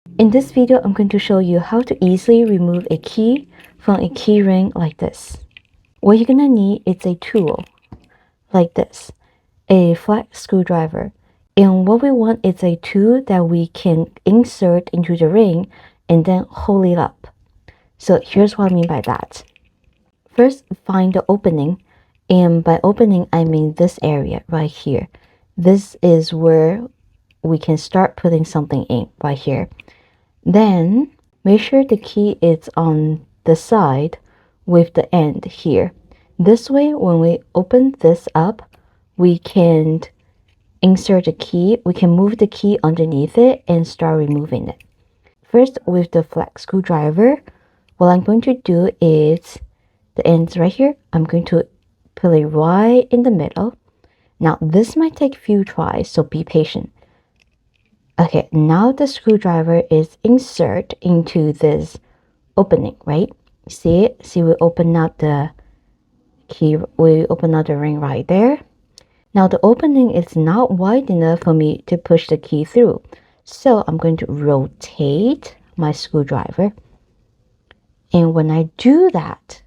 In this video, I'm going to show you how to easily remove a key from a key ring like this. What you're gonna need is a tool like this, a flat screwdriver. And what we want is a tool that we can insert into the ring and then hold it up. So here's what I mean by that. First, find the opening. And by opening, I mean this area right here. This is where we can start putting something in right here. Then make sure the key is on the side with the end here. This way, when we open this up, we can insert the key, we can move the key underneath it and start removing it. First, with the flat screwdriver, what I'm going to do is the ends right here, I'm going to put it right in the middle. Now, this might take a few tries, so be patient. Okay, now the screwdriver is insert into this opening, right? See it? See, we open up the key, we open up the ring right there. Now the opening is not wide enough for me to push the key through. So I'm going to rotate my screwdriver. And when I do that,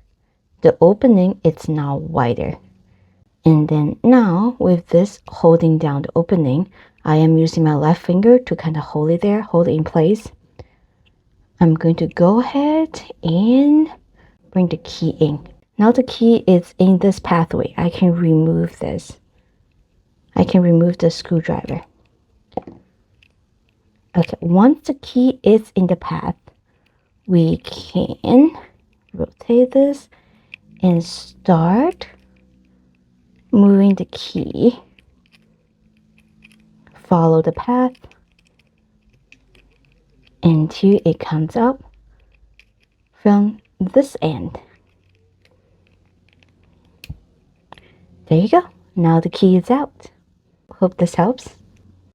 the opening is now wider. And then now with this holding down the opening, I am using my left finger to kind of hold it there, hold it in place. I'm going to go ahead and bring the key in. Now the key is in this pathway. I can remove this. I can remove the screwdriver. Okay, once the key is in the path, we can rotate this and start moving the key. Follow the path until it comes up from this end. There you go. Now the key is out. Hope this helps.